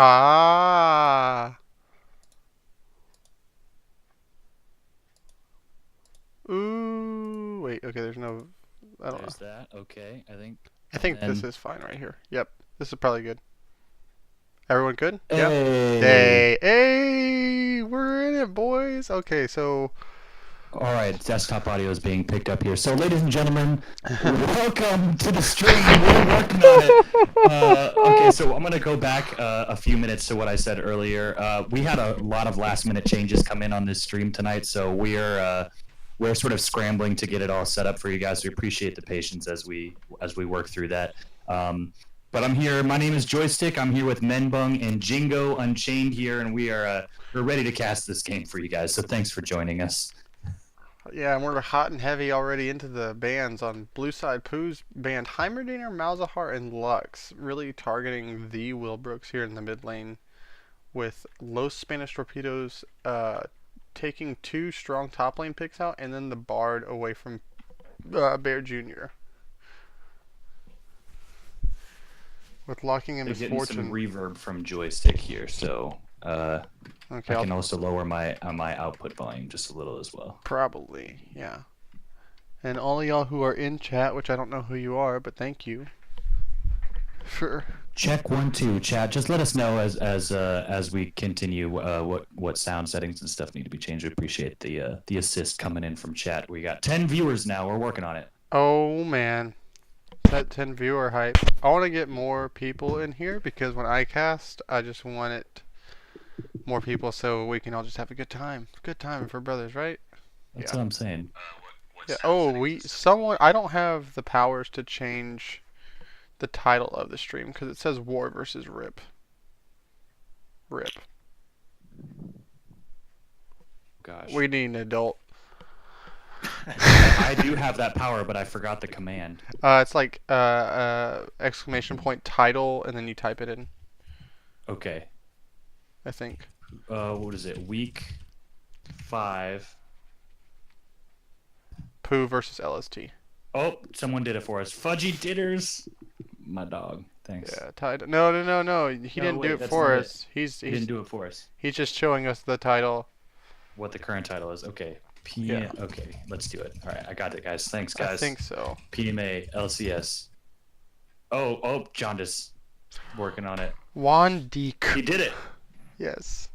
Ah. Ooh. Wait. Okay. There's no. I don't know. There's that. Okay, I think. I And think this then, is fine right here. Yep. This is probably good. Everyone good? Yeah. hey. Hey. We're in it, boys. Okay. So. All right, desktop audio is being picked up here. So, ladies and gentlemen, welcome to the stream. We're working on it. Okay, so I'm gonna go back a few minutes to what I said earlier. We had a lot of last-minute changes come in on this stream tonight, so we're sort of scrambling to get it all set up for you guys. We appreciate the patience as we work through that. But I'm here. My name is Joystick. I'm here with Menbung and Jingo Unchained here, and we're ready to cast this game for you guys. So thanks for joining us. Yeah, and we're hot and heavy already into the bands on Blue Side Pooh's band Heimerdinger, Malzahar, and Lux, really targeting the Wilbrooks here in the mid lane with Los Spanish Torpedoes taking two strong top lane picks out and then the Bard away from Bear Jr. with locking in They're getting some Misfortune. reverb from Joystick here, so Okay, I I'll can also lower my output volume just a little as well. probably, yeah. And all of y'all who are in chat, which I don't know who you are, but thank you for Check 1 2 chat. Just let us know as we continue what sound settings and stuff need to be changed. We appreciate the assist coming in from chat. We got 10 viewers now. We're working on it. Oh man, that 10 viewer hype. I want to get more people in here because when I cast, I just want it more people so we can all just have a good time. Good time for brothers, right? That's Yeah. what I'm saying. Yeah. Oh, someone. I don't have the powers to change the title of the stream because it says War versus Rip. Rip. Gosh. We need an adult. I do have that power, but I forgot the command. It's like exclamation point title and then you type it in. Okay. I think. What is it? Week 5. Pooh versus LST. Oh, someone did it for us. Fudgy Ditters. My dog. Thanks. Yeah, title. No, no, no, no. He No, didn't do wait, it that's for not us. it. He didn't do it for us. He's just showing us the title. What the current title is. Okay. Yeah. Okay, let's do it. All right, I got it, guys. Thanks, I guys. think so. PMA LCS. Oh, Jaundice. Working on it. Juan Deek. He did it. Yes.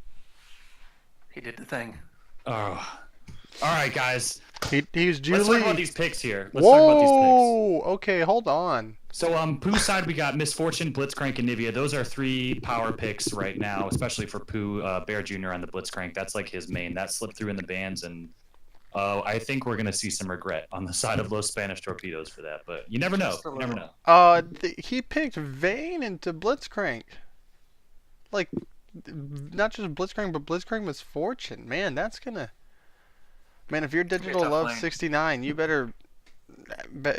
He did the thing. Oh. All right, guys. He's Julie. Let's talk about these picks here. Let's talk about these picks. Whoa. Okay, hold on. So, Pooh's side, we got Misfortune, Blitzcrank, and Nivea. Those are 3 power picks right now, especially for Pooh. Bear Jr. on the Blitzcrank. That's like his main. That slipped through in the bands, and I think we're going to see some regret on the side of Los Spanish Torpedoes for that. But you never know. You never know. He picked Vayne into Blitzcrank. Like, not just Blitzcrank, but Blitzcrank Misfortune. Man, that's gonna. Man, if you're Digital Love 69, you better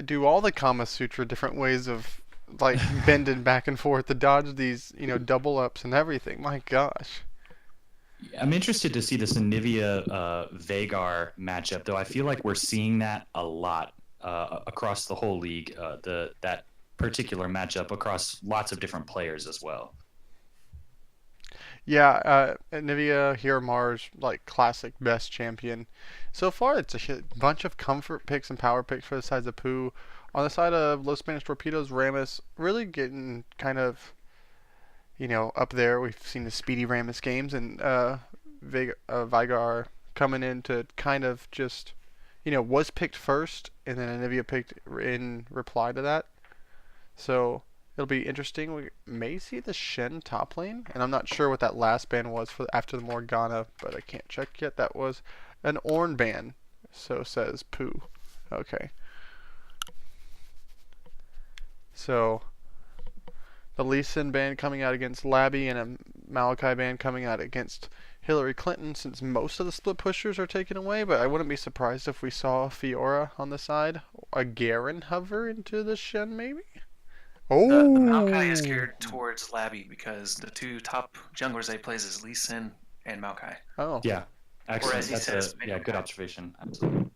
do all the Kama Sutra different ways of like bending back and forth to dodge these, double ups and everything. My gosh. I'm interested to see this Nivea Vagar matchup, though. I feel like we're seeing that a lot across the whole league. That particular matchup across lots of different players as well. Yeah, Nivea, Hero Mars, like classic best champion. So far, it's a bunch of comfort picks and power picks for the sides of Pooh. On the side of Los Spanish Torpedoes, Ramus really getting kind of, up there. We've seen the speedy Ramus games, and Vigar coming in to kind of just, was picked first, and then Nivea picked in reply to that. So it'll be interesting. We may see the Shen top lane, and I'm not sure what that last ban was for after the Morgana, but I can't check yet. That was an Ornn ban, so says Pooh. Okay. So the Lee Sin ban coming out against Labby, and a Malachi ban coming out against Hillary Clinton, since most of the split pushers are taken away, but I wouldn't be surprised if we saw Fiora on the side. A Garen hover into the Shen, maybe? Oh. The Maokai is geared towards Labby because the 2 top junglers they plays is Lee Sin and Maokai. Oh. Yeah. Excellent. Or as he says, good observation. Absolutely.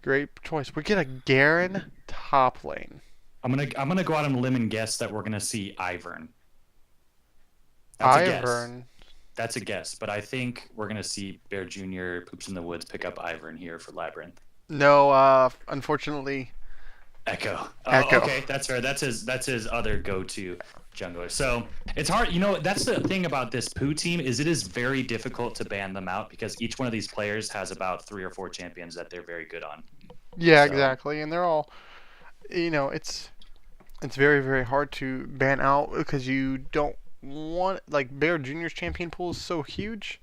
Great choice. We get a Garen top lane. I'm gonna go out on a limb and guess that we're gonna see Ivern. That's a guess. Ivern. That's a guess, but I think we're gonna see Bear Jr. Poops in the Woods pick up Ivern here for Labyrinth. No, unfortunately, Echo. Oh, Echo. okay, that's fair. That's his other go-to jungler. So it's hard. You know, that's the thing about this POO team is it is very difficult to ban them out because each one of these players has about 3 or 4 champions that they're very good on. Yeah, So, exactly. And they're all, it's very, very hard to ban out because you don't want, like, Bear Jr.'s champion pool is so huge.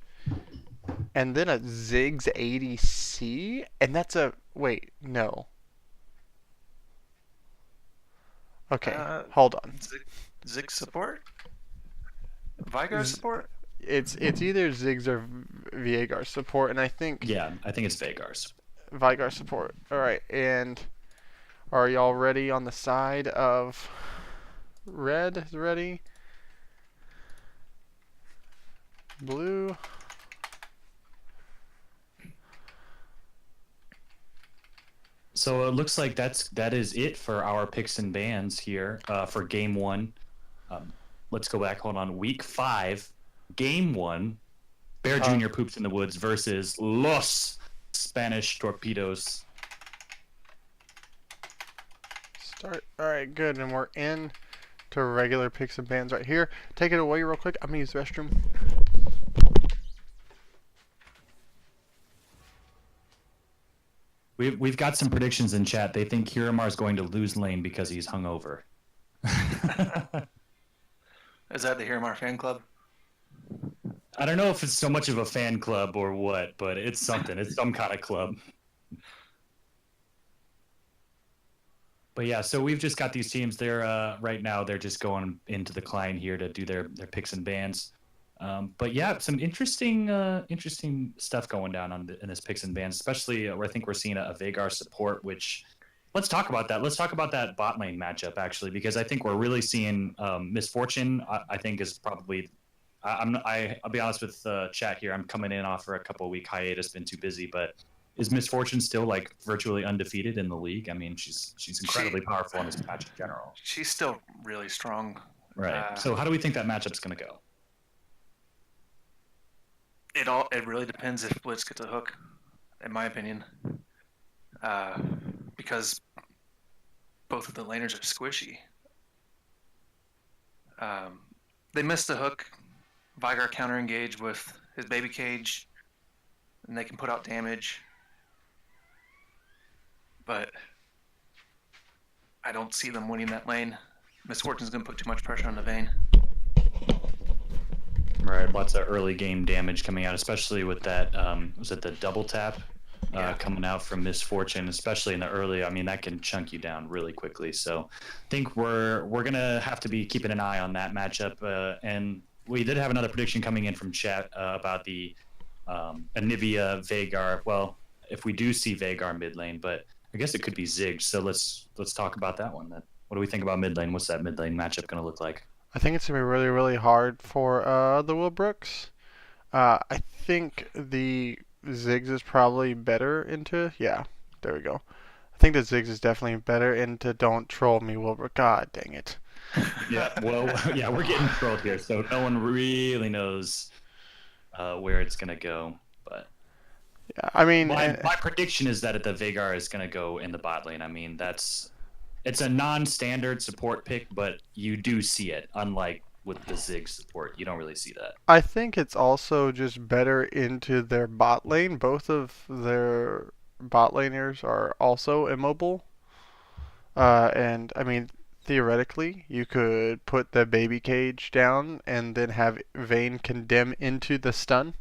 And then a Ziggs ADC, and that's a, wait, no. Okay, hold on. Zig support? Vigar support? It's either Ziggs or Viegar support, and I think yeah, I think it's Vagar's. Vigar support. All right, and are y'all ready on the side of red? Is ready? Blue. So it looks like that is it for our picks and bans here for game 1. Let's go back. Hold on. Week 5, game 1. Bear Jr. Poops in the Woods versus Los Spanish Torpedoes. Start. All right, good. And we're in to regular picks and bans right here. Take it away real quick. I'm gonna use the restroom. We've got some predictions in chat. They think Kiramar is going to lose lane because he's hungover. Is that the Hiramar fan club? I don't know if it's so much of a fan club or what, but it's something. It's some kind of club. But yeah, so we've just got these teams. They're right now they're just going into the client here to do their picks and bans. But yeah, some interesting stuff going down in this picks and bans, especially where I think we're seeing a Vagar support. Which let's talk about that. Let's talk about that bot lane matchup actually, because I think we're really seeing Misfortune. I think is probably. I'll be honest with chat here. I'm coming in off for a couple of week hiatus, been too busy, but. Is Misfortune still like virtually undefeated in the league? I mean, she's incredibly powerful in this match in general. She's still really strong. Right. So how do we think that matchup's going to go? It really depends if Blitz gets a hook, in my opinion, because both of the laners are squishy. They missed the hook. Vigar counter engage with his baby cage, and they can put out damage. But I don't see them winning that lane. Misfortune's going to put too much pressure on the Vayne. Right, lots of early game damage coming out, especially with that, was it the double tap coming out from Misfortune, especially in the early, I mean, that can chunk you down really quickly. So I think we're going to have to be keeping an eye on that matchup. And we did have another prediction coming in from chat about the Anivia Vagar. Well, if we do see Vagar mid lane, but I guess it could be Ziggs. So let's talk about that one then. What do we think about mid lane? What's that mid lane matchup going to look like? I think it's gonna be really, really hard for the Wilbrooks. I think the Ziggs is probably better into. Yeah, there we go. I think the Ziggs is definitely better into. Don't troll me, Wilbrook. God dang it. Yeah, well, yeah, we're getting trolled here, so no one really knows where it's gonna go. But yeah, I mean, my prediction is that the Vagar is gonna go in the bot lane. I mean, it's a non-standard support pick, but you do see it. Unlike with the Ziggs support, you don't really see that. I think it's also just better into their bot lane. Both of their bot laners are also immobile. And I mean, theoretically, you could put the baby cage down and then have Vayne condemn into the stun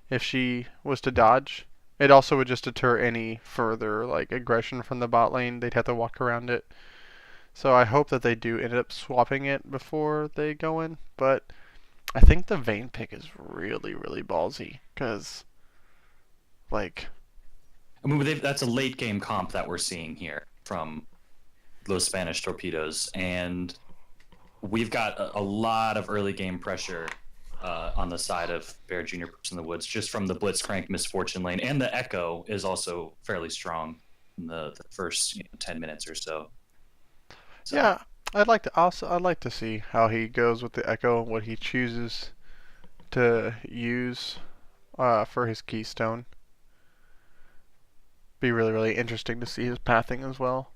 if she was to dodge. It also would just deter any further like aggression from the bot lane. They'd have to walk around it. So I hope that they do end up swapping it before they go in. But I think the Vayne pick is really, really ballsy. Because, like... I mean, that's a late game comp that we're seeing here from Los Spanish Torpedoes. And we've got a lot of early game pressure on the side of Bear Jr. in the Woods, just from the Blitzcrank Misfortune lane. And the Echo is also fairly strong in the first 10 minutes or so. Yeah, I'd like to see how he goes with the Echo and what he chooses to use for his keystone. Be really interesting to see his pathing as well.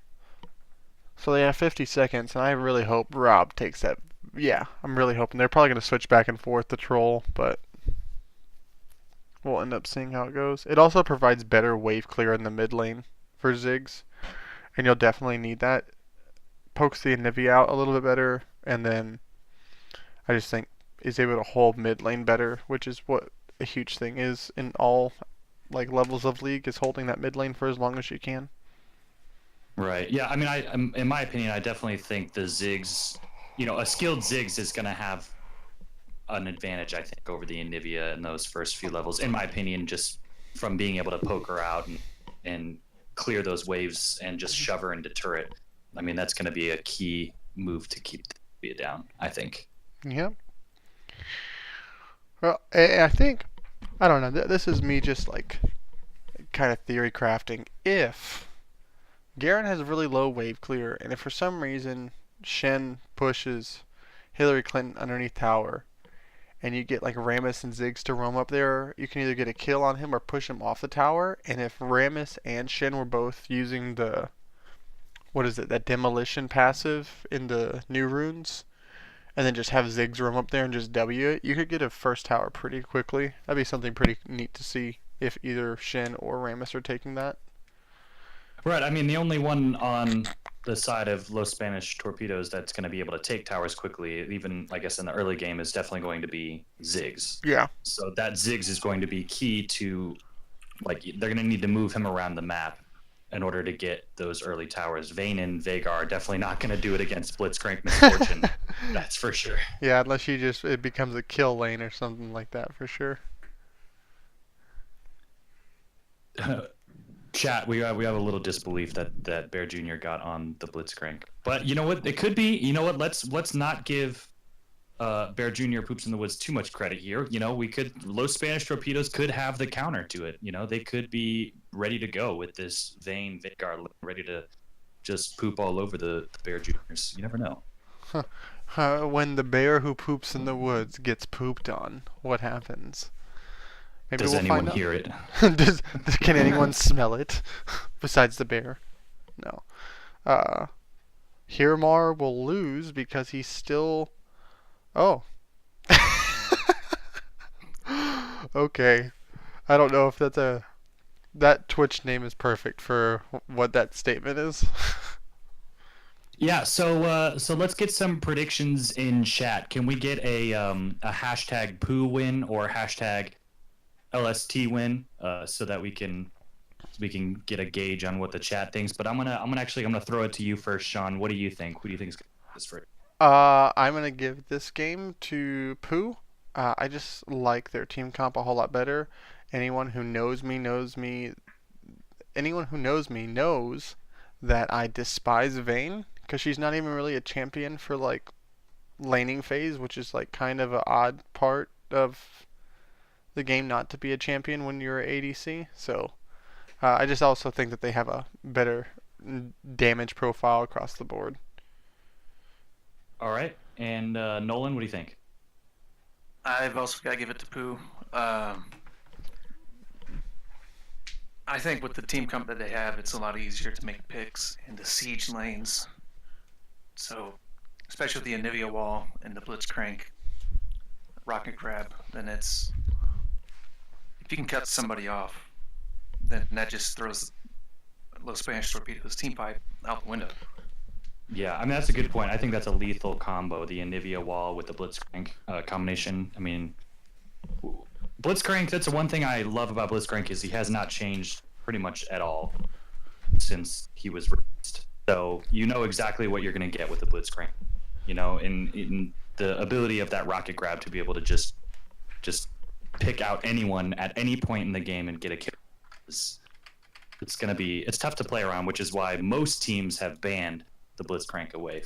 So they have 50 seconds, and I really hope Rob takes that. Yeah, I'm really hoping. They're probably going to switch back and forth to Troll, but we'll end up seeing how it goes. It also provides better wave clear in the mid lane for Ziggs, and you'll definitely need that. Pokes the Anivia out a little bit better, and then I just think is able to hold mid lane better, which is what a huge thing is in all like levels of League, is holding that mid lane for as long as you can. Right. Yeah. I mean, in my opinion, I definitely think the Ziggs, a skilled Ziggs is going to have an advantage, I think, over the Anivia in those first few levels. In my opinion, just from being able to poke her out and clear those waves and just shove her into turret. I mean, that's going to be a key move to keep the Anivia down, I think. Yep. Well, I think, I don't know, this is me just like kind of theory crafting. If Garen has really low wave clear, and if for some reason Shen pushes Hillary Clinton underneath tower, and you get like Rammus and Ziggs to roam up there, you can either get a kill on him or push him off the tower. And if Rammus and Shen were both using the, what is it, that demolition passive in the new runes, and then just have Ziggs roam up there and just W it, you could get a first tower pretty quickly. That'd be something pretty neat to see if either Shen or Rammus are taking that. Right. I mean, the only one on the side of Los Spanish Torpedoes that's going to be able to take towers quickly, even I guess in the early game, is definitely going to be Ziggs. Yeah. So that Ziggs is going to be key to, like, they're going to need to move him around the map in order to get those early towers. Vayne and Veigar are definitely not going to do it against Blitzcrank Misfortune. That's for sure. Yeah, unless it becomes a kill lane or something like that, for sure. Chat, we have a little disbelief that Bear Jr. got on the Blitzcrank, but you know what? It could be. You know what? Let's not give Bear Jr. Poops in the Woods too much credit here. Los Spanish Torpedoes could have the counter to it. They could be ready to go with this Vayne Veigar, ready to just poop all over the Bear Juniors. You never know. When the bear who poops in the woods gets pooped on, what happens? Maybe Does we'll anyone find out. hear it? Can anyone smell it besides the bear? No. Hirmar will lose because he's still. Oh. Okay. I don't know if that Twitch name is perfect for what that statement is. Yeah, so let's get some predictions in chat. Can we get a hashtag POO win or hashtag LST win, so that we can get a gauge on what the chat thinks? But I'm gonna throw it to you first, Sean. What do you think? Who do you think is gonna win this for? I'm gonna give this game to POO. I just like their team comp a whole lot better. Anyone who knows me knows me. Anyone who knows me knows that I despise Vayne because she's not even really a champion for like laning phase, which is like kind of an odd part of the game not to be a champion when you're ADC. So I just also think that they have a better damage profile across the board. All right, and Nolan, what do you think? I've also got to give it to Pooh. I think with the team comp that they have, it's a lot easier to make picks in the siege lanes. So, especially with the Anivia wall and the Blitzcrank rocket grab, then if you can cut somebody off, then that just throws Los Spanish Torpedoes team pipe out the window. Yeah, I mean, that's a good point. I think that's a lethal combo, the Anivia wall with the Blitzcrank combination. I mean, Blitzcrank, that's the one thing I love about Blitzcrank is he has not changed pretty much at all since he was released. So you know exactly what you're going to get with the Blitzcrank. In the ability of that rocket grab to be able to just pick out anyone at any point in the game and get a kill. It's tough to play around, which is why most teams have banned the Blitzcrank away.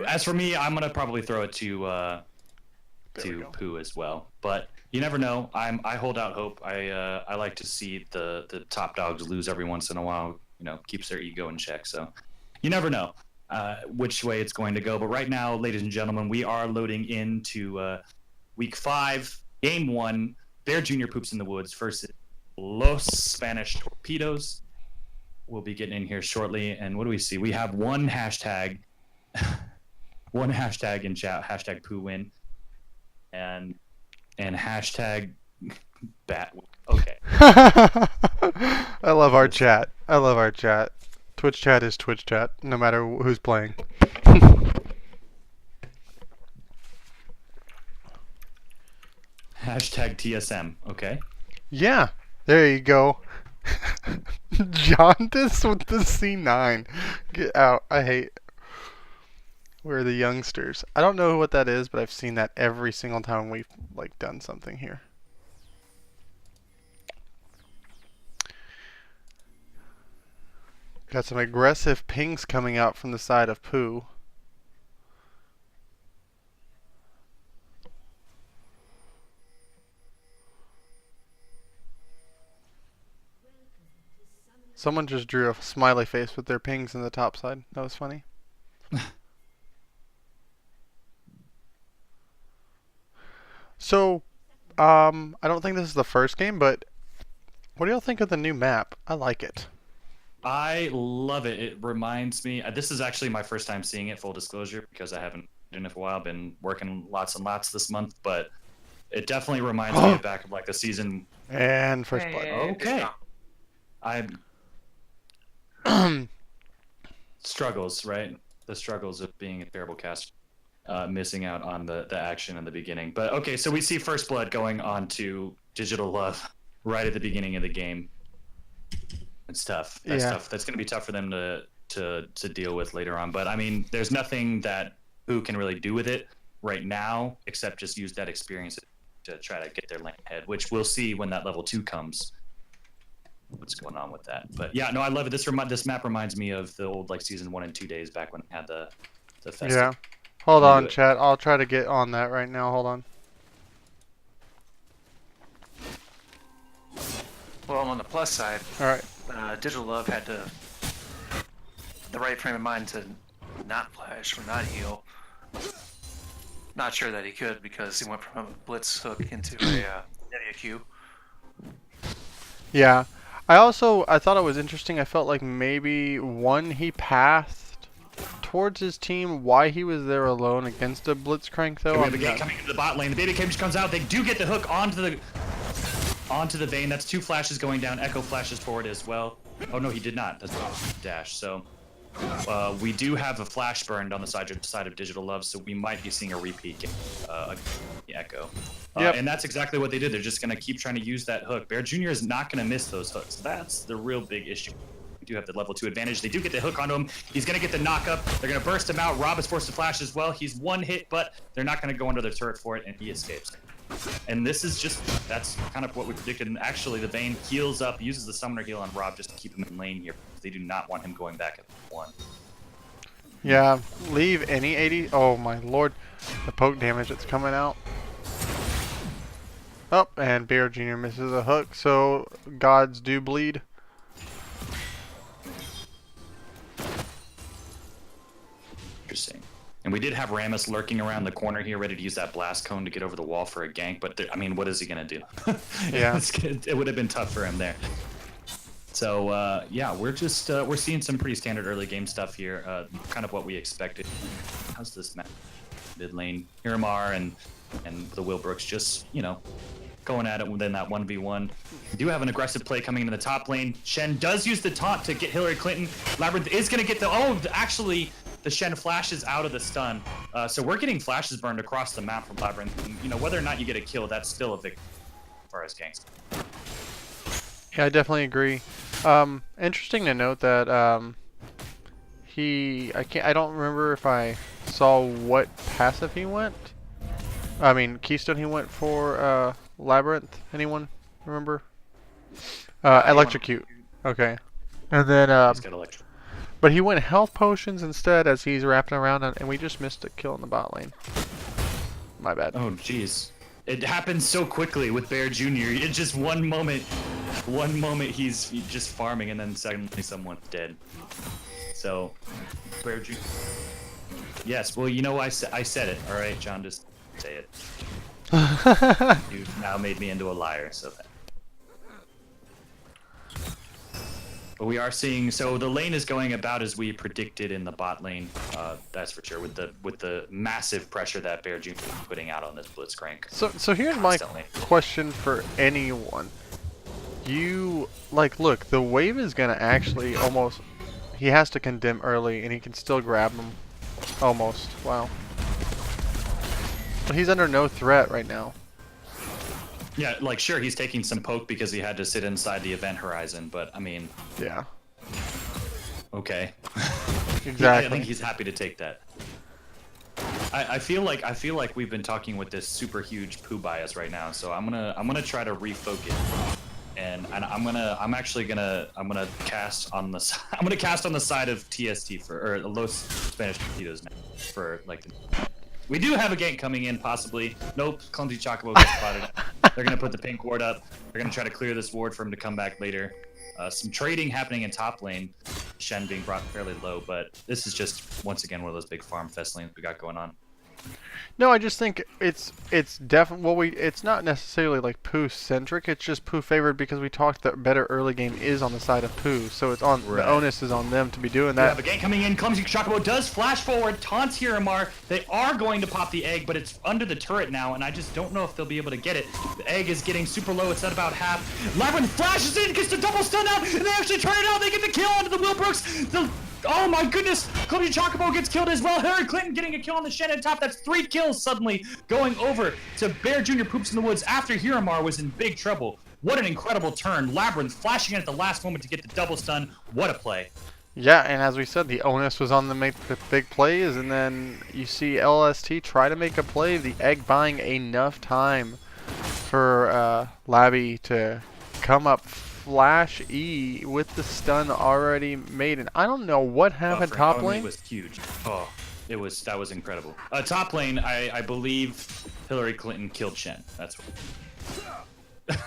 As for me, I'm gonna probably throw it to POO as well. But You never know. I hold out hope. I like to see the top dogs lose every once in a while. Keeps their ego in check. So you never know which way it's going to go. But right now, ladies and gentlemen, we are loading into week 5, game 1. Bear Junior Poops in the Woods versus Los Spanish Torpedoes. We'll be getting in here shortly. And what do we see? We have one hashtag in chat, hashtag POO win, and hashtag bat. Okay. I love our chat. I love our chat. Twitch chat is Twitch chat, no matter who's playing. Hashtag TSM. Okay. Yeah, there you go. Jaundice with the C9. Get out. I hate. We're the youngsters. I don't know what that is, but I've seen that every single time we've done something here. Got some aggressive pings coming out from the side of POO. Someone just drew a smiley face with their pings in the top side. That was funny. So, I don't think this is the first game, but what do y'all think of the new map? I like it. I love it. It reminds me. This is actually my first time seeing it. Full disclosure, because I haven't been in it for a while. I've been working lots and lots this month, but it definitely reminds me of back of the season. And first blood. Okay. Struggles, right? The struggles of being a terrible caster. Missing out on the action in the beginning. But okay, so we see First Blood going on to Digital Love right at the beginning of the game. It's tough. That's tough. That's going to be tough for them to deal with later on. But I mean, there's nothing that POO can really do with it right now except just use that experience to try to get their lane ahead, which we'll see when that level 2 comes. What's going on with that? But yeah, no, I love it. This map reminds me of the old season 1 and 2 days back when we had the festival. Yeah. Hold on, chat. I'll try to get on that right now. Hold on. Well, on the plus side, Digital Love had the right frame of mind to not flash or not heal. Not sure that he could because he went from a blitz hook into a Q. Yeah. I thought it was interesting. I felt like maybe he passed towards his team. Why he was there alone against a blitzcrank though? We have a gate coming into the bot lane. The baby cage comes out. They do get the hook onto the vein. That's 2 flashes going down. Echo flashes forward as well. Oh no, he did not. That's a dash. So we do have a flash burned on the side of Digital Love, so we might be seeing a repeat Echo. And that's exactly what they did. They're just going to keep trying to use that hook. Bear Jr. is not going to miss those hooks. That's the real big issue. We do have the level 2 advantage. They do get the hook onto him. He's going to get the knock-up. They're going to burst him out. Rob is forced to flash as well. He's 1 hit, but they're not going to go under the turret for it, and he escapes. And this is that's kind of what we predicted. And actually, the Vayne heals up, uses the Summoner heal on Rob just to keep him in lane here. They do not want him going back at 1. Yeah, leave any 80. Oh my lord. The poke damage that's coming out. Oh, and Bear Jr. misses a hook, so gods do bleed. Interesting. And we did have Rammus lurking around the corner here, ready to use that blast cone to get over the wall for a gank. But I mean, what is he gonna do? Yeah, it would have been tough for him there. So yeah, we're just we're seeing some pretty standard early game stuff here, kind of what we expected. How's this map? Mid lane, Miramar and the Wilbrooks just going at it within that 1v1. We do have an aggressive play coming into the top lane. Shen does use the taunt to get Hillary Clinton. Labyrinth is gonna get actually. The Shen flashes out of the stun. So we're getting flashes burned across the map from Labyrinth. And, whether or not you get a kill, that's still a victory as far as ganks. Yeah, I definitely agree. Interesting to note that I don't remember if I saw what passive he went. I mean, Keystone he went for Labyrinth. Anyone remember? Electrocute. Okay. And then He's got electric. but he went health potions instead as he's wrapping around, and we just missed a kill in the bot lane. My bad. Oh, jeez. It happens so quickly with Bear Jr. It's just one moment he's just farming, and then suddenly someone's dead. So, Bear Jr. Yes, well, you know, I said it. All right, John, just say it. You've now made me into a liar, so that. But we are seeing, so the lane is going about as we predicted in the bot lane. That's for sure. With the massive pressure that Bear Jr. is putting out on this Blitzcrank. So here's my question for anyone. You look, the wave is gonna actually almost. He has to condemn early, and he can still grab him. Almost. Wow. But he's under no threat right now. Yeah, like, sure, he's taking some poke because he had to sit inside the event horizon, but, I mean... Yeah. Okay. Exactly. Yeah, I think he's happy to take that. I feel like we've been talking with this super huge poo bias right now, so I'm gonna try to refocus. And I'm actually gonna cast on the side of TST or Los Spanish Torpedoes now for like. We do have a gank coming in, possibly. Nope, Clumsy Chocobo gets spotted. They're going to put the pink ward up. They're going to try to clear this ward for him to come back later. Some trading happening in top lane. Shen being brought fairly low, but this is just, once again, one of those big farm fest lanes we got going on. No, I just think it's definitely, well, it's not necessarily like Pooh centric. It's just Pooh favored because we talked that better early game is on the side of Pooh, so it's on the onus is on them to be doing that. We have a gank coming in. Clumsy Chocobo does flash forward, taunts Hiramar. They are going to pop the egg, but it's under the turret now, and I just don't know if they'll be able to get it. The egg is getting super low. It's at about half. Labyrinth flashes in, gets the double stun out, and they actually turn it out. They get the kill onto the Wilbrooks. Oh my goodness! Clumsy Chocobo gets killed as well. Harry Clinton getting a kill on the Shen at top. That's 3 kills suddenly going over to Bear Jr. Poops in the Woods after Hiramar was in big trouble. What an incredible turn. Labyrinth flashing in at the last moment to get the double stun. What a play. Yeah, and as we said, the onus was on them to make the big plays, and then you see LST try to make a play. The egg buying enough time for Labby to come up flash E with the stun already made, and I don't know what happened top lane. It was huge. Oh, that was incredible. Top lane, I believe Hillary Clinton killed Shen. That's what.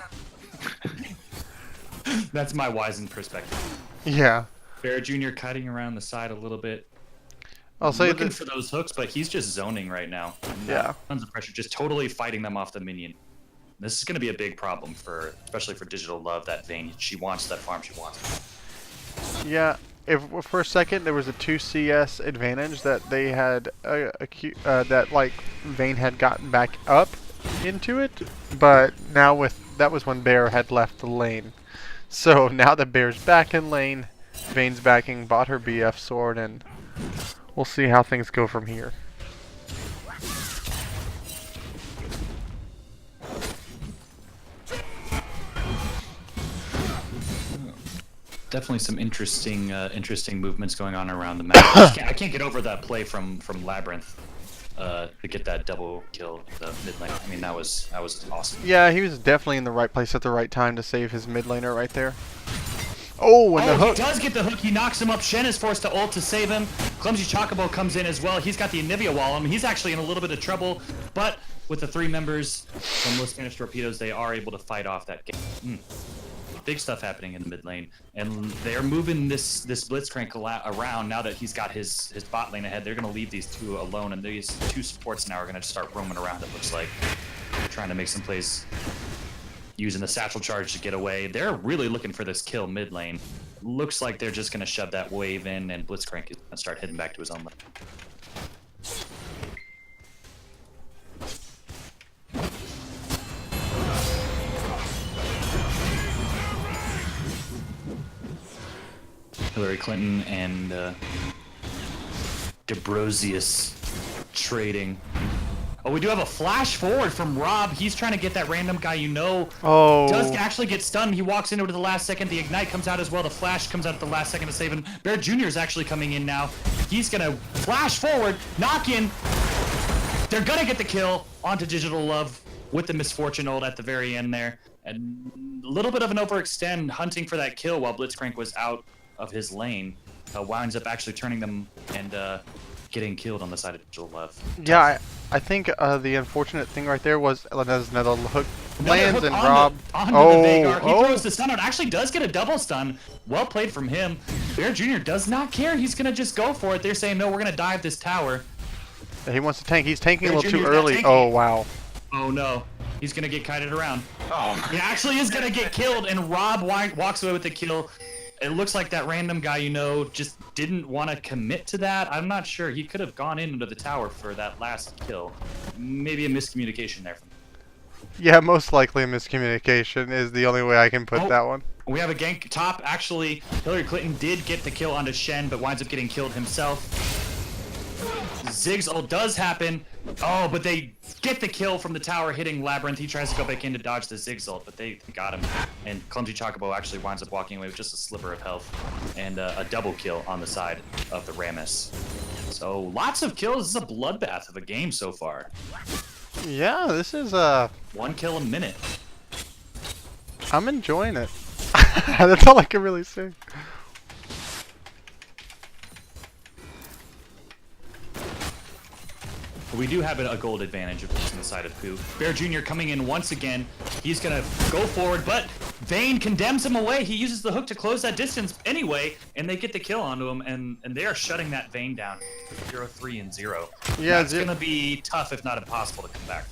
That's my wizened perspective. Yeah. Bear Jr. cutting around the side a little bit. I'll say looking for those hooks, but he's just zoning right now. Yeah. Tons of pressure, just totally fighting them off the minion. This is going to be a big problem especially for Digital Love, that Vayne. She wants that farm. She wants it. Yeah, if for a second there was a 2 CS advantage that they had, that like Vayne had gotten back up into it, but now that was when Bear had left the lane. So now that Bear's back in lane, Vayne's backing, bought her BF sword, and we'll see how things go from here. Definitely some interesting movements going on around the map. I can't get over that play from Labyrinth to get that double kill the mid lane. I mean, that was awesome. Yeah, he was definitely in the right place at the right time to save his mid laner right there. Oh, and the hook. He does get the hook. He knocks him up. Shen is forced to ult to save him. Clumsy Chocobo comes in as well. He's got the Anivia wall on him. He's actually in a little bit of trouble, but with the 3 members from Los Spanish Torpedoes, they are able to fight off that game. Big stuff happening in the mid lane, and they're moving this Blitzcrank around now that he's got his bot lane ahead. They're going to leave these 2 alone, and these 2 supports now are going to start roaming around, it looks like. They're trying to make some plays using the satchel charge to get away. They're really looking for this kill mid lane. Looks like they're just going to shove that wave in, and Blitzcrank is going to start heading back to his own lane. Hillary Clinton and Debrosius trading. Oh, we do have a flash forward from Rob. He's trying to get that random guy does actually get stunned. He walks into it at the last second. The ignite comes out as well. The flash comes out at the last second to save him. Bear Jr. is actually coming in now. He's going to flash forward, knock in. They're going to get the kill onto Digital Love with the Misfortune ult at the very end there. And a little bit of an overextend hunting for that kill while Blitzcrank was out of his lane. Winds up actually turning them and getting killed on the side of Digital Love. Yeah, I think the unfortunate thing right there was there's another hook Another lands hook and onto- Rob. onto Oh, the Vagar. He oh. throws the stun out. Actually does get a double stun. Well played from him. Bear Jr. does not care. He's going to just go for it. They're saying, no, we're going to dive this tower. He wants to tank. He's tanking Bear a little too Jr.'s not early. tanking. Oh, wow. Oh, no. He's going to get kited around. Oh, He actually is going to get killed, and Rob walks away with the kill. It looks like that random guy, you know, just didn't want to commit to that. I'm not sure. He could have gone in under the tower for that last kill. Maybe a miscommunication there from him. Yeah, most likely a miscommunication is the only way I can put that one. We have a gank top. Actually, Hillary Clinton did get the kill onto Shen, but winds up getting killed himself. Zig's ult does happen. Oh, but they get the kill from the tower hitting Labyrinth. He tries to go back in to dodge the Zig's ult, but they got him. And Clumsy Chocobo actually winds up walking away with just a sliver of health and a double kill on the side of the Rammus. So lots of kills. This is a bloodbath of a game so far. Yeah, this is 1 kill a minute. I'm enjoying it. That's all I can really say. We do have a gold advantage of this on the side of POO. Bear Jr. coming in once again. He's going to go forward, but Vayne condemns him away. He uses the hook to close that distance anyway, and they get the kill onto him, and they are shutting that Vayne down. 0-3 and 0. Yeah, it's going to be tough, if not impossible, to come back.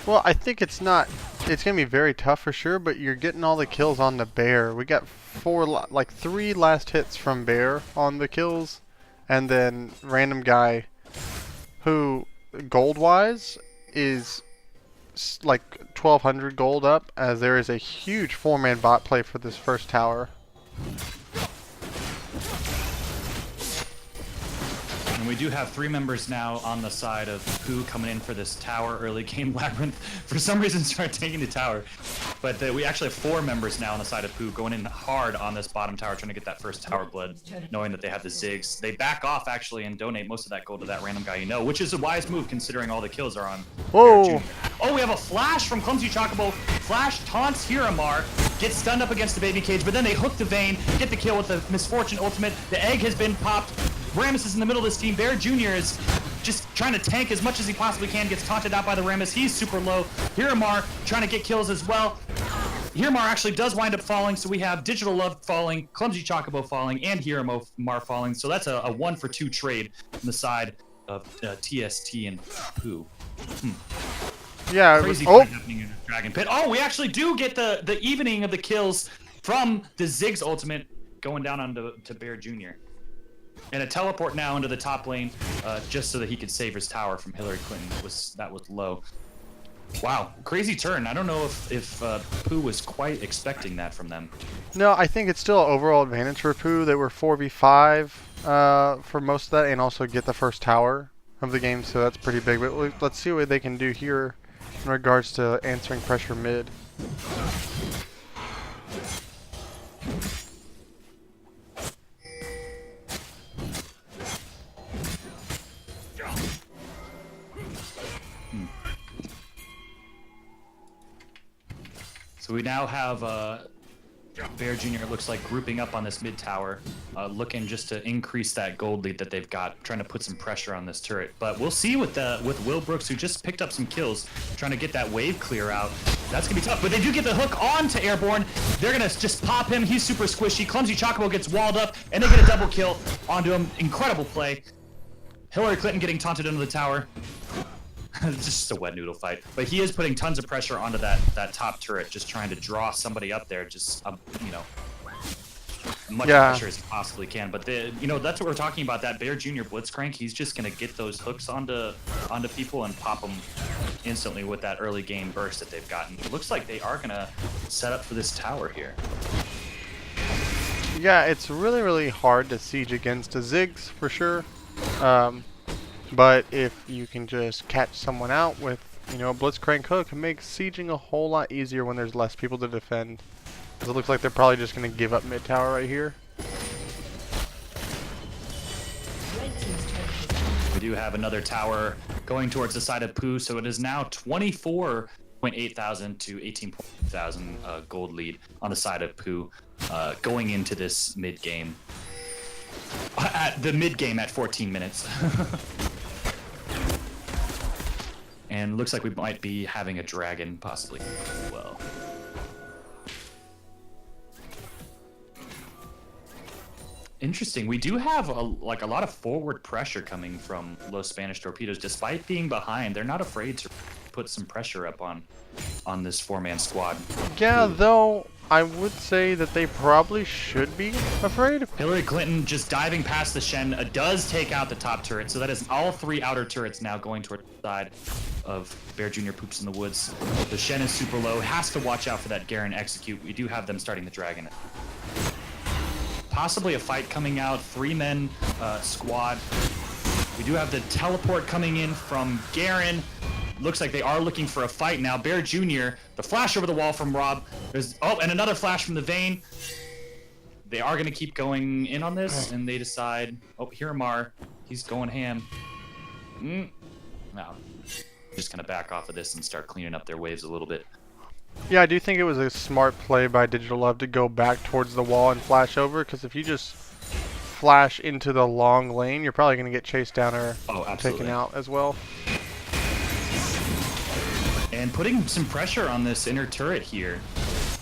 Well, I think it's going to be very tough for sure, but you're getting all the kills on the Bear. We got 3 last hits from Bear on the kills, and then random guy who, gold-wise, is like 1,200 gold up, as there is a huge 4-man bot play for this first tower. And we do have 3 members now on the side of POO coming in for this tower early game. Labyrinth, for some reason, start taking the tower. But we actually have 4 members now on the side of POO going in hard on this bottom tower, trying to get that first tower blood, knowing that they have the Ziggs. They back off, actually, and donate most of that gold to that random guy you know, which is a wise move considering all the kills are on Whoa! Bear Jr. Oh, we have a flash from Clumsy Chocobo. Flash taunts Hiramar, gets stunned up against the baby cage, but then they hook the Vayne, get the kill with the Misfortune ultimate. The egg has been popped. Rammus is in the middle of this team. Bear Jr. is just trying to tank as much as he possibly can. Gets taunted out by the Rammus. He's super low. Hiramar trying to get kills as well. Hiramar actually does wind up falling, so we have Digital Love falling, Clumsy Chocobo falling, and Hiramar falling. So that's a 1-for-2 trade on the side of TST and POO. Yeah. Crazy thing happening in Dragon Pit. Oh, we actually do get the evening of the kills from the Ziggs ultimate going down onto Bear Jr. And a teleport now into the top lane, just so that he could save his tower from Hillary Clinton. That was low. Wow, crazy turn. I don't know if POO was quite expecting that from them. No, I think it's still an overall advantage for POO. They were 4v5 for most of that, and also get the first tower of the game, so that's pretty big. But let's see what they can do here in regards to answering pressure mid. So we now have Bear Jr. looks like grouping up on this mid tower, looking just to increase that gold lead that they've got, trying to put some pressure on this turret. But we'll see with Will Brooks, who just picked up some kills, trying to get that wave clear out. That's gonna be tough, but they do get the hook onto Airborne. They're gonna just pop him. He's super squishy. Clumsy Chocobo gets walled up, and they get a double kill onto him. Incredible play. Hillary Clinton getting taunted into the tower. It's just a wet noodle fight, but he is putting tons of pressure onto that top turret, just trying to draw somebody up there, just you know, much pressure as he possibly can. But that's what we're talking about. That Bear Jr. Blitzcrank, he's just gonna get those hooks onto people and pop them instantly with that early game burst that they've gotten. It looks like they are gonna set up for this tower here. Yeah, it's really, really hard to siege against a Ziggs for sure. But if you can just catch someone out with, a Blitzcrank hook, it makes sieging a whole lot easier when there's less people to defend. Because it looks like they're probably just going to give up mid tower right here. We do have another tower going towards the side of POO, so it is now 24.8 thousand to 18.8 thousand gold lead on the side of POO going into this mid game. at the mid game at 14 minutes. And looks like we might be having a dragon possibly as well. Interesting. We do have a lot of forward pressure coming from Los Spanish Torpedoes. Despite being behind, they're not afraid to put some pressure up on this 4-man squad. Yeah, though I would say that they probably should be afraid. Hillary Clinton just diving past the Shen does take out the top turret, so that is all 3 outer turrets now going toward the side of Bear Jr. Poops in the Woods. The Shen is super low, has to watch out for that Garen execute. We do have them starting the dragon. Possibly a fight coming out, 3-men squad. We do have the teleport coming in from Garen. Looks like they are looking for a fight now. Bear Jr., the flash over the wall from Rob. And another flash from the Vayne. They are going to keep going in on this, and they decide, Hiramar, he's going ham. No, just going to back off of this and start cleaning up their waves a little bit. Yeah, I do think it was a smart play by Digital Love to go back towards the wall and flash over, because if you just flash into the long lane, you're probably going to get chased down or taken out as well. And putting some pressure on this inner turret here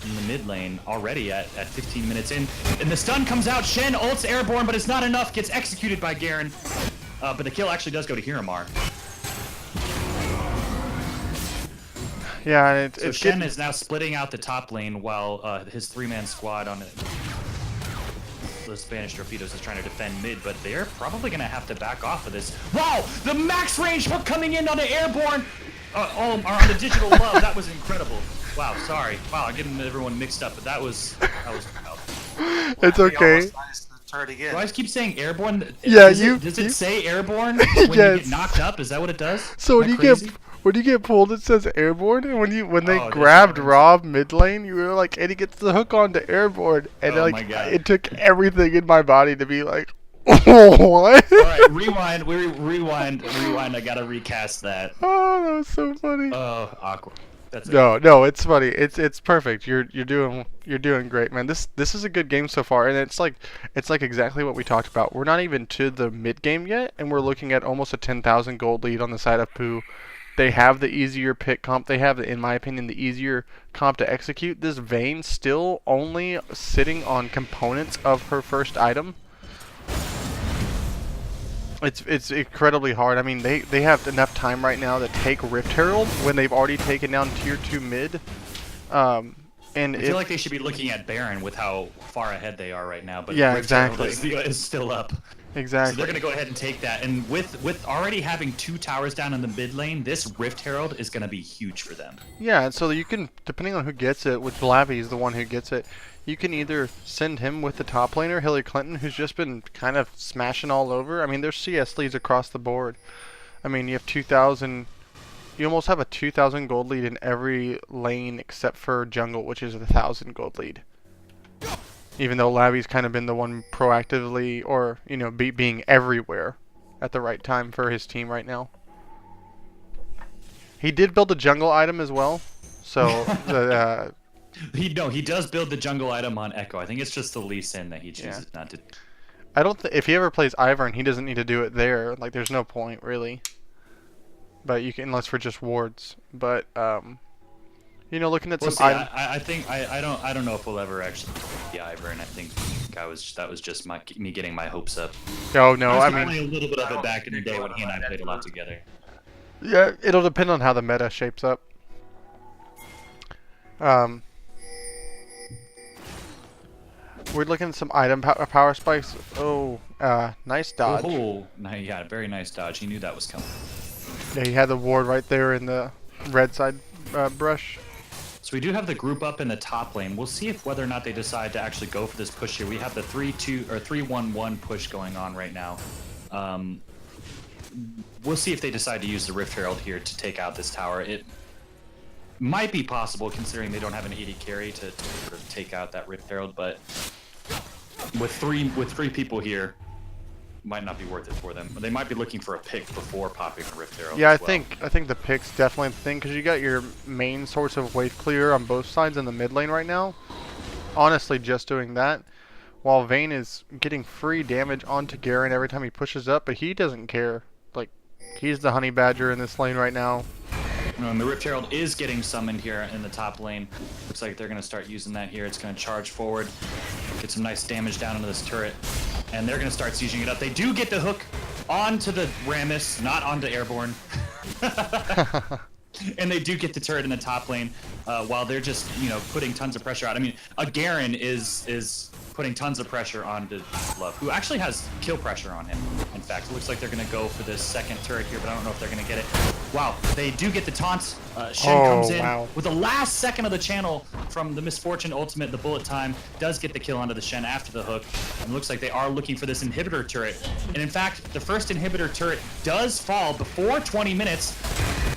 in the mid lane already at 15 minutes in. And the stun comes out. Shen ults airborne, but it's not enough. Gets executed by Garen. But the kill actually does go to Hiramar. Yeah, so Shen is now splitting out the top lane while his 3-man squad on the Spanish Torpedoes is trying to defend mid, but they're probably going to have to back off of this. Wow! The max range for coming in on the airborne! On the Digital Love, that was incredible. Wow, sorry. Wow, I'm getting everyone mixed up, but that was It's okay. Do I keep saying airborne? Yeah, does it say airborne when you get knocked up? Is that what it does? So when you get pulled, it says airborne, and when they grabbed Rob mid lane, you were like, and he gets the hook onto airborne, and it took everything in my body to be like, what? Alright, rewind. I gotta recast that. Oh, that was so funny. Oh, awkward. That's no, it's funny. It's perfect. You're doing great, man. This is a good game so far, and it's like exactly what we talked about. We're not even to the mid game yet, and we're looking at almost a 10,000 gold lead on the side of POO. They have the easier pick comp. They have, in my opinion, the easier comp to execute. This Vayne still only sitting on components of her first item. It's incredibly hard. I mean, they have enough time right now to take Rift Herald when they've already taken down tier 2 mid. And I feel like they should be looking at Baron with how far ahead they are right now. But yeah, Rift exactly. Herald is still up. Exactly. So they're going to go ahead and take that. And with already having 2 towers down in the mid lane, this Rift Herald is going to be huge for them. Yeah, so you can, depending on who gets it, which Blavy is the one who gets it, you can either send him with the top laner, Hillary Clinton, who's just been kind of smashing all over. I mean, there's CS leads across the board. I mean, you have 2,000... You almost have a 2,000 gold lead in every lane except for jungle, which is a 1,000 gold lead. Even though Lavi's kind of been the one proactively, or, you know, being everywhere at the right time for his team right now. He did build a jungle item as well, so... He does build the jungle item on Echo. I think it's just the Lee Sin that he chooses not to. I don't if he ever plays Ivern, he doesn't need to do it there. Like, there's no point really. But you can, unless for just wards. But you know, looking at some items. I don't know if we'll ever actually play the Ivern. I think that was just me getting my hopes up. Oh no, I mean only a little bit of it back in the day when he and I played a lot together. Yeah, it'll depend on how the meta shapes up. We're looking at some item power spikes. Oh, nice dodge. Oh, yeah, very nice dodge. He knew that was coming. Yeah, he had the ward right there in the red side brush. So we do have the group up in the top lane. We'll see if whether or not they decide to actually go for this push here. We have the 3-2 or 3-1-1 push going on right now. We'll see if they decide to use the Rift Herald here to take out this tower. It might be possible considering they don't have an 80 carry to sort of take out that Rift Herald, but with three people here, might not be worth it for them. They might be looking for a pick before popping the Rift Herald. Yeah, I think the pick's definitely the thing, because you got your main source of wave clear on both sides in the mid lane right now. Honestly, just doing that while Vayne is getting free damage onto Garen every time he pushes up, but he doesn't care. Like, he's the honey badger in this lane right now. And the Rift Herald is getting summoned here in the top lane. Looks like they're going to start using that here. It's going to charge forward, get some nice damage down into this turret, and they're going to start sieging it up. They do get the hook onto the Rammus, not onto Airborne. And they do get the turret in the top lane while they're just, you know, putting tons of pressure out. I mean, a Garen is putting tons of pressure onto Love, who actually has kill pressure on him. In fact, it looks like they're going to go for this second turret here, but I don't know if they're going to get it. Wow, they do get the taunt. Shen comes in with the last second of the channel from the Misfortune ultimate. The bullet time does get the kill onto the Shen after the hook. And it looks like they are looking for this inhibitor turret. And in fact, the first inhibitor turret does fall before 20 minutes.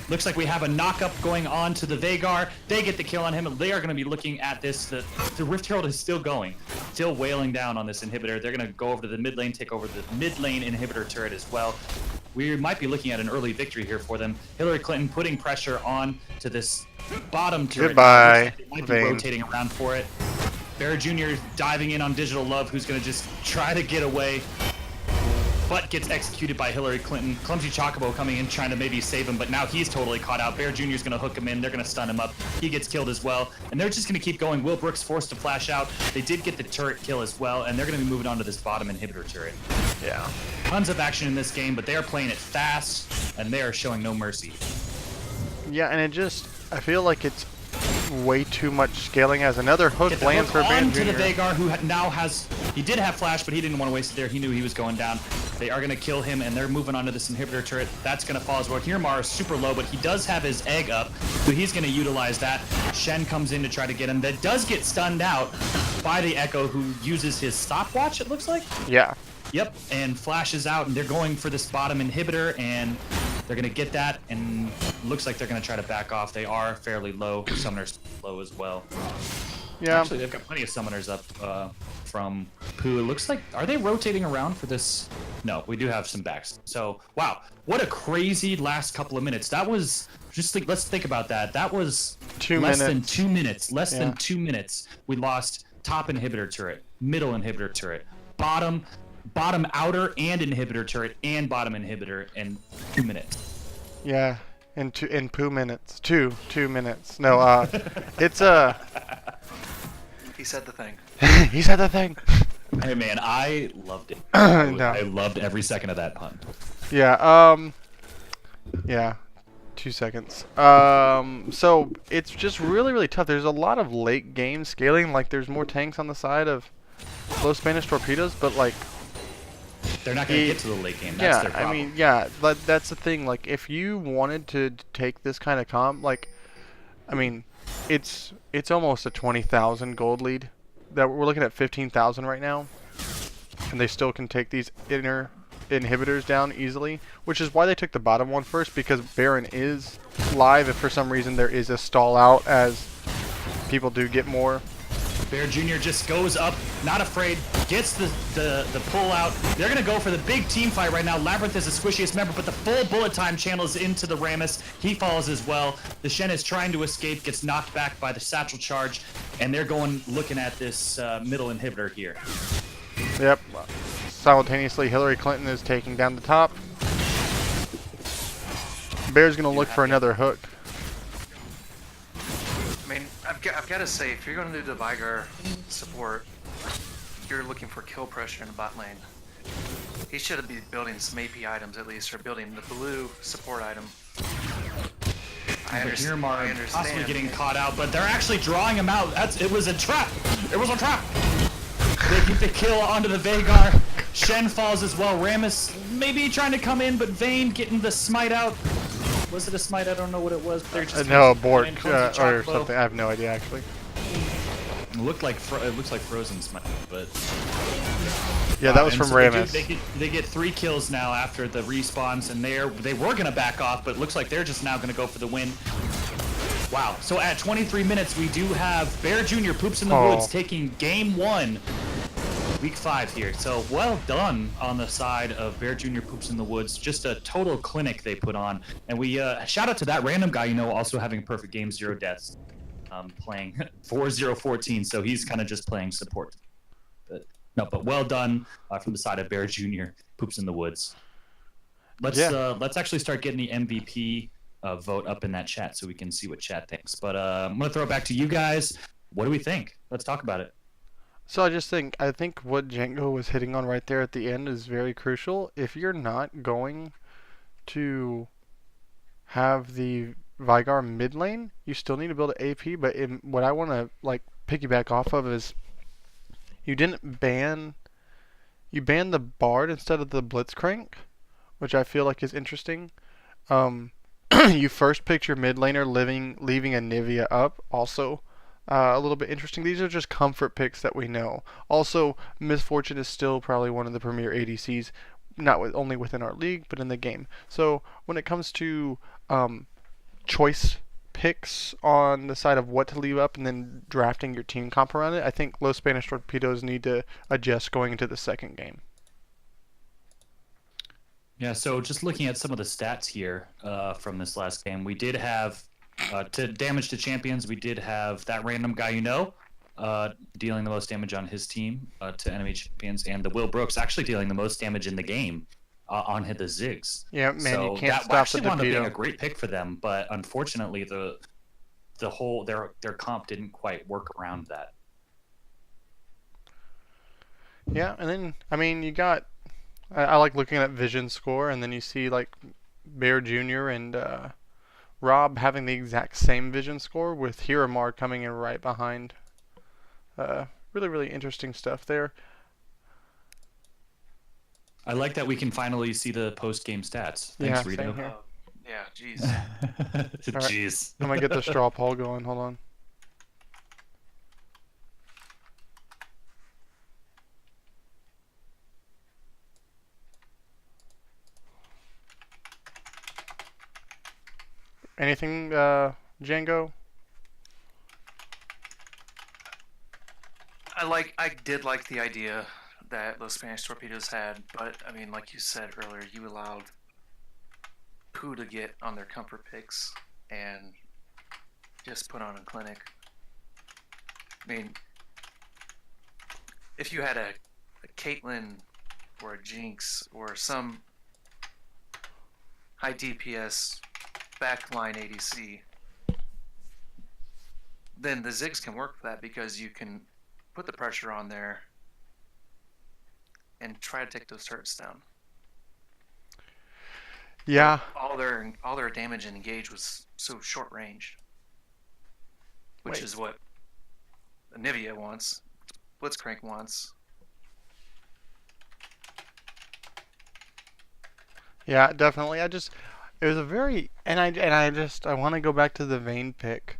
Looks like we have a knock-up going on to the Veigar. They get the kill on him, and they are going to be looking at this. The Rift Herald is still going, still wailing down on this inhibitor. They're going to go over to the mid lane, take over the mid lane inhibitor turret as well. We might be looking at an early victory here for them. Hillary Clinton putting pressure on to this bottom turret. Goodbye, They might be Vayne. rotating around for it. Bear Jr. diving in on Digital Love, who's going to just try to get away, but gets executed by Hillary Clinton. Clumsy Chocobo coming in trying to maybe save him, but now he's totally caught out. Bear Jr. is going to hook him in. They're going to stun him up. He gets killed as well, and they're just going to keep going. Will Brooks forced to flash out. They did get the turret kill as well, and they're going to be moving on to this bottom inhibitor turret. Yeah. Tons of action in this game, but they are playing it fast, and they are showing no mercy. Yeah, and I feel like it's way too much scaling as another hook lands for Bear onto Jr. the Veigar, who now has, he did have flash, but he didn't want to waste it there. He knew he was going down. They are going to kill him, and they're moving on to this inhibitor turret. That's going to fall as well. Hirmar is super low, but he does have his egg up, so he's going to utilize that. Shen comes in to try to get him. That does get stunned out by the Echo, who uses his stopwatch, it looks like. Yeah. Yep, and flashes out, and they're going for this bottom inhibitor, and they're going to get that, and looks like they're going to try to back off. They are fairly low. Summoners low as well. Yeah. Actually, they've got plenty of summoners up from POO. It looks like, are they rotating around for this? No, we do have some backs. So, wow, what a crazy last couple of minutes. That was, just like, let's think about that. That was 2 less than minutes. 2 minutes. Less Yeah. than 2 minutes. We lost top inhibitor turret, middle inhibitor turret, bottom outer and inhibitor turret, and bottom inhibitor in 2 minutes. Yeah. In 2 minutes. 2 minutes. No, it's He said the thing. he said the thing. Hey man, I loved it. No. I loved every second of that pun. Yeah, yeah, 2 seconds. So it's just really, really tough. There's a lot of late game scaling. Like, there's more tanks on the side of low Spanish torpedoes, but like, They're not going to get to the late game. That's yeah, their problem. I mean, yeah, but that's the thing. Like, if you wanted to take this kind of comp, like, I mean, it's almost a 20,000 gold lead. That we're looking at 15,000 right now, and they still can take these inner inhibitors down easily, which is why they took the bottom one first, because Baron is live if for some reason there is a stall out, as people do get more. Bear Jr. just goes up, not afraid, gets the pull out. They're going to go for the big team fight right now. Labyrinth is the squishiest member, but the full bullet time channels into the Rammus. He falls as well. The Shen is trying to escape, gets knocked back by the satchel charge, and they're going looking at this middle inhibitor here. Yep. Simultaneously, Hillary Clinton is taking down the top. Bear's going to look for another hook. I mean, I've got to say, if you're going to do the Veigar support, you're looking for kill pressure in the bot lane. He should be building some AP items at least, or building the blue support item. I understand. Possibly getting caught out, but they're actually drawing him out. It was a trap. It was a trap. They get the kill onto the Veigar. Shen falls as well. Rammus maybe trying to come in, but Vayne getting the smite out. Was it a smite? I don't know what it was. But they're just No, abort and or Chocobo. something. I have no idea, actually. It looks like Frozen smite, but Yeah, that was and from so Rammus. They get 3 kills now after the respawns, and they were gonna back off, but it looks like they're just now gonna go for the win. Wow. So at 23 minutes, we do have Bear Jr. Poops in the Woods taking game 1, week 5 here. So well done on the side of Bear Jr. Poops in the Woods. Just a total clinic they put on. And we shout out to that random guy, also having a perfect game, 0 deaths, playing 4-0-14. So he's kind of just playing support. But No, but well done from the side of Bear Jr. Poops in the woods. Let's actually start getting the MVP vote up in that chat so we can see what chat thinks. But I'm gonna throw it back to you guys. What do we think? Let's talk about it. So I think what Django was hitting on right there at the end is very crucial. If you're not going to have the Vigar mid lane, you still need to build an AP. But what I want to like piggyback off of is you banned the Bard instead of the Blitzcrank, which I feel like is interesting. You first picked your mid laner, leaving a Nivea up. Also, a little bit interesting. These are just comfort picks that we know. Also, Misfortune is still probably one of the premier ADCs, only within our league, but in the game. So when it comes to choice picks on the side of what to leave up and then drafting your team comp around it, I think Los Spanish Torpedoes need to adjust going into the second game. Yeah, so just looking at some of the stats here from this last game, we did have, to damage to champions, we did have that random guy dealing the most damage on his team to enemy champions, and the Will Brooks actually dealing the most damage in the game on the Ziggs. Yeah, man, so you can't that stop actually the wound up being torpedo. a great pick for them, but unfortunately the whole their comp didn't quite work around that. Yeah, and then I mean you got I like looking at Vision score, and then you see like Bear Jr. and Rob having the exact same Vision score with Hiramar coming in right behind. Really, really interesting stuff there. I like that we can finally see the post-game stats. Thanks, Yeah, Rito. same here. Yeah, jeez. Jeez. I'm gonna get the straw poll going. Hold on. Anything, Django? I did like the idea that Los Spanish Torpedoes had, but I mean, like you said earlier, you allowed POO to get on their comfort picks and just put on a clinic. I mean, if you had a Caitlyn or a Jinx or some high DPS backline ADC, then the Ziggs can work for that because you can put the pressure on there and try to take those turrets down. Yeah. All their damage and engage was so short range, which is what Nivea wants, Blitzcrank wants. Yeah, definitely. It was a very, and I want to go back to the Vayne pick.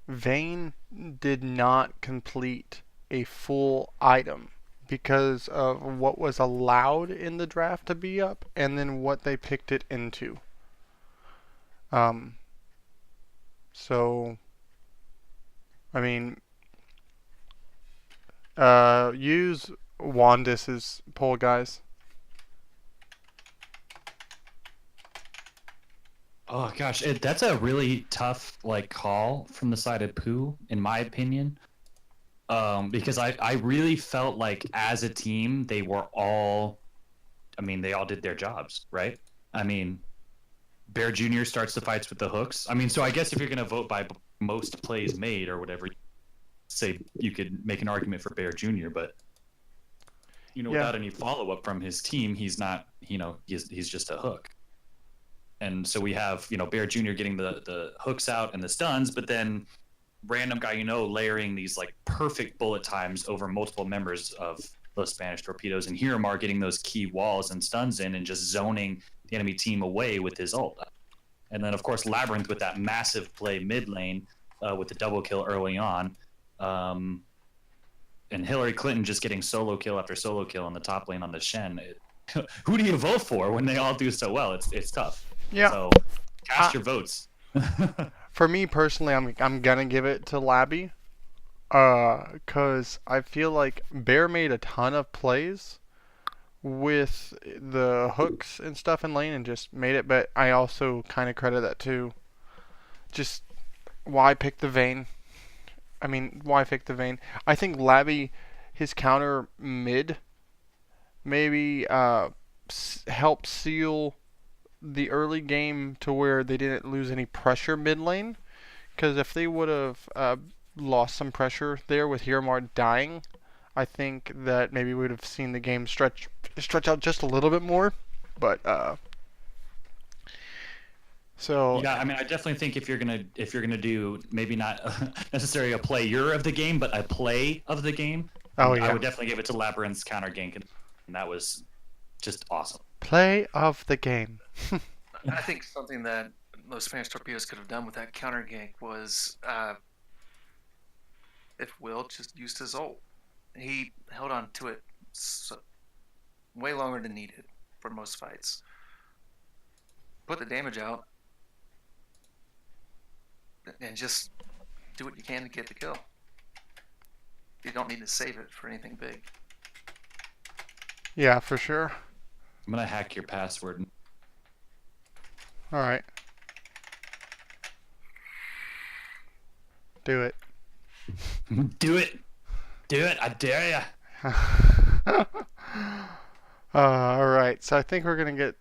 Vayne did not complete a full item because of what was allowed in the draft to be up and then what they picked it into. So, I mean, use Wandis's poll, guys. Oh gosh, that's a really tough call from the side of POO, in my opinion. Because I really felt like as a team they were all, they all did their jobs, right? I mean, Bear Jr. starts the fights with the hooks. I mean, so I guess if you're gonna vote by most plays made or whatever, say you could make an argument for Bear Jr. But without any follow up from his team, he's not. He's just a hook. And so we have, Bear Jr. getting the hooks out and the stuns, but then random guy, layering these perfect bullet times over multiple members of those Spanish Torpedoes, and Hiramar getting those key walls and stuns in and just zoning the enemy team away with his ult. And then, of course, Labyrinth with that massive play mid lane with the double kill early on. And Hillary Clinton just getting solo kill after solo kill on the top lane on the Shen. Who do you vote for when they all do so well? It's tough. Yeah. So cast your votes. For me personally, I'm gonna give it to Labby, cause I feel like Bear made a ton of plays with the hooks and stuff in lane and just made it. But I also kind of credit that to just why pick the Vayne. Why pick the Vayne? I think Labby his counter mid maybe help seal the early game to where they didn't lose any pressure mid lane. Because if they would have lost some pressure there with Hiromar dying, I think that maybe we would have seen the game stretch out just a little bit more. But so yeah, I mean, I definitely think if you're gonna do maybe not necessarily a player of the game, but a play of the game, oh yeah, I would definitely give it to Labyrinth's counter gank, and that was just awesome. play of the game. I think something that those Spanish torpedoes could have done with that counter gank was if Will just used his ult. He held on to it way longer than needed for most fights. Put the damage out and just do what you can to get the kill. You don't need to save it for anything big. Yeah, for sure. I'm gonna hack your password. All right, do it. Do it, I dare ya. All right, so I think we're gonna get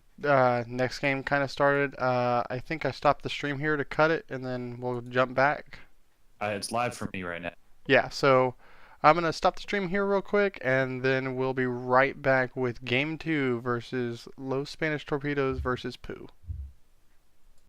next game kind of started. I think I stopped the stream here to cut it, and then we'll jump back. It's live for me right now. Yeah, so I'm gonna stop the stream here real quick, and then we'll be right back with Game 2 versus Los Spanish Torpedoes versus POO.